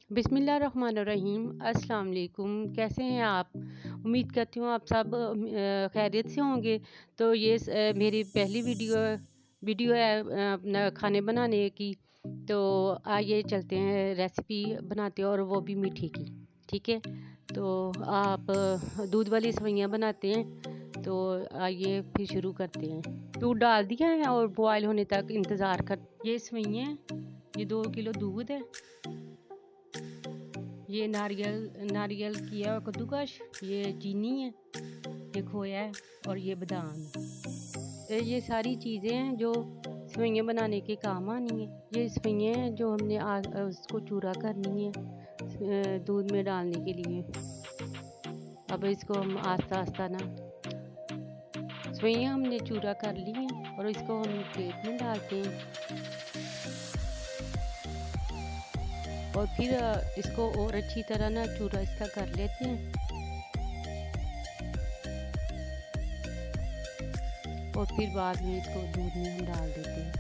बिस्मिल्लाहिर्रहमानिर्रहीम। अस्सलाम वालेकुम। कैसे हैं आप? उम्मीद करती हूँ आप सब खैरियत से होंगे। तो ये मेरी पहली वीडियो है अपना खाने बनाने की। तो आइए चलते हैं, रेसिपी बनाते हैं और वो भी मीठे की। ठीक है, तो आप दूध वाली सेवइयाँ बनाते हैं, तो आइए फिर शुरू करते हैं। दूध डाल दिया है और बॉयल होने तक इंतज़ार कर। ये सेवइयाँ, ये 2 किलो दूध है, ये नारियल किया हुआ कद्दूकस, ये चीनी है, ये खोया है और ये बादाम है। तो ये सारी चीज़ें हैं जो सेवइयाँ बनाने के काम आनी है। ये सेवइयाँ हैं जो हमने उसको चूरा करनी है दूध में डालने के लिए। अब इसको हम आस्ता आस्ता ना, सेवइयाँ हमने चूरा कर ली हैं और इसको हम प्लेट में डालते हैं और फिर इसको और अच्छी तरह ना चूरा इसका कर लेते हैं और फिर बाद में इसको दूध में हम डाल देते हैं।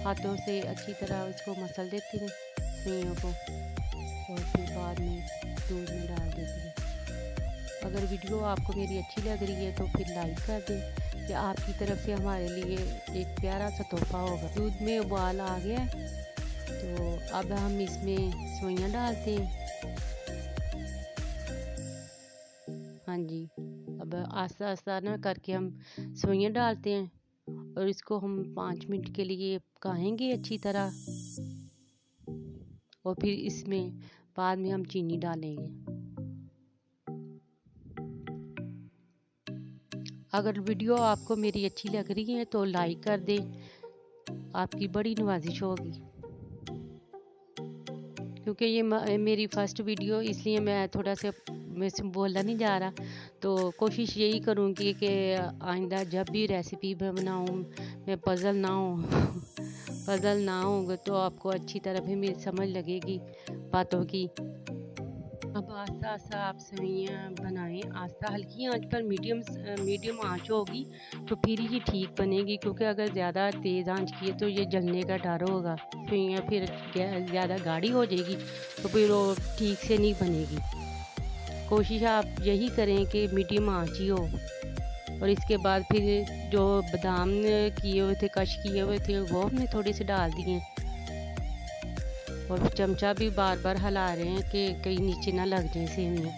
हाथों से अच्छी तरह इसको मसल देते हैं सेवइयों को और फिर बाद में दूध में डाल देते हैं। अगर वीडियो आपको मेरी अच्छी लग रही है तो फिर लाइक कर दें, कि आपकी तरफ से हमारे लिए एक प्यारा सा तोहफा होगा। दूध में उबाल आ गया है, तो अब हम इसमें सेवइयाँ डालते हैं। हाँ जी, अब आस्ता आस्ता ना करके हम सेवइयाँ डालते हैं और इसको हम 5 मिनट के लिए पकाएंगे अच्छी तरह और फिर इसमें बाद में हम चीनी डालेंगे। अगर वीडियो आपको मेरी अच्छी लग रही है तो लाइक कर दें, आपकी बड़ी नवाजिश होगी। क्योंकि ये मेरी फर्स्ट वीडियो, इसलिए मैं थोड़ा सा मुझसे बोला नहीं जा रहा। तो कोशिश यही करूँगी कि आइंदा जब भी रेसिपी मैं बनाऊँ मैं पज़ल ना हो पज़ल ना होंगे तो आपको अच्छी तरह भी मेरी समझ लगेगी बातों की। अब आस्ता आस्ता आप सेवइयाँ बनाएं, आस्ता हल्की आंच पर, मीडियम आंच होगी तो फिर ये ठीक बनेगी। क्योंकि अगर ज़्यादा तेज़ आंच की है तो ये जलने का डर होगा, सेवइयाँ फिर ज़्यादा गाढ़ी हो जाएगी तो फिर वो ठीक से नहीं बनेगी। कोशिश आप यही करें कि मीडियम आंच ही हो। और इसके बाद फिर जो बादाम किए हुए थे, कश किए हुए थे, वो हमने थोड़े से डाल दिए और चमचा भी बार बार हिला रहे हैं कि कहीं नीचे ना लग जाए सेवइयाँ।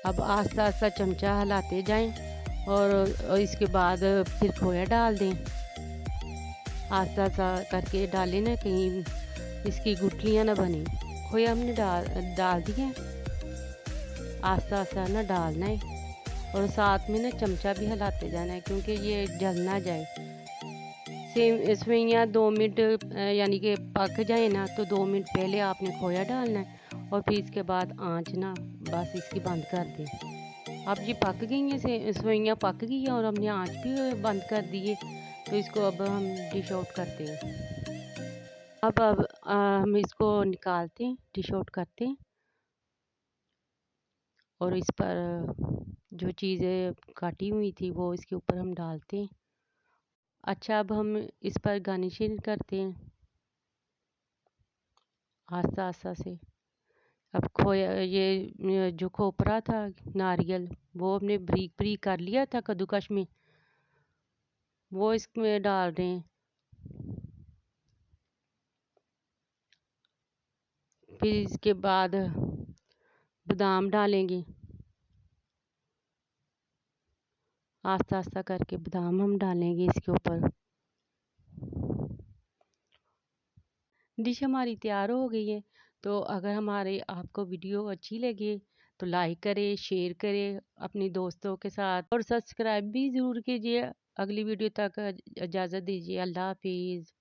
अब आस्ता आस्ता चमचा हिलाते जाएं और इसके बाद फिर खोया डाल दें। आस्ता आस्ता करके डालें ना, कहीं इसकी गुठलियाँ ना बने। खोया हमने डाल दिया, आस्ता आस्ता ना डालना है और साथ में ना चमचा भी हिलाते जाना है क्योंकि ये जल ना जाए। सेवइयाँ 2 मिनट यानी कि पक जाए ना, तो 2 मिनट पहले आपने खोया डालना है और फिर इसके बाद आंच ना बस इसकी बंद कर दें। अब ये पक गई हैं, सेवइयाँ पक गई हैं और हमने आंच भी बंद कर दी है। तो इसको अब हम डिश आउट करते हैं। अब हम इसको निकालते हैं, डिश आउट करते हैं और इस पर जो चीज़ें काटी हुई थी वो इसके ऊपर हम डालते हैं। अच्छा, अब हम इस पर गार्निशिंग करते हैं आस्ता आस्ता से। अब खोया, ये जो खोपरा था नारियल, वो हमने बारीक बारीक कर लिया था कद्दूकस में, वो इसमें डाल रहे हैं। फिर इसके बाद बादाम डालेंगे, आस्ता आस्ता करके बादाम हम डालेंगे इसके ऊपर। डिश हमारी तैयार हो गई है। तो अगर हमारे आपको वीडियो अच्छी लगे तो लाइक करें, शेयर करें अपने दोस्तों के साथ और सब्सक्राइब भी ज़रूर कीजिए। अगली वीडियो तक इजाज़त दीजिए। अल्लाह हाफिज़।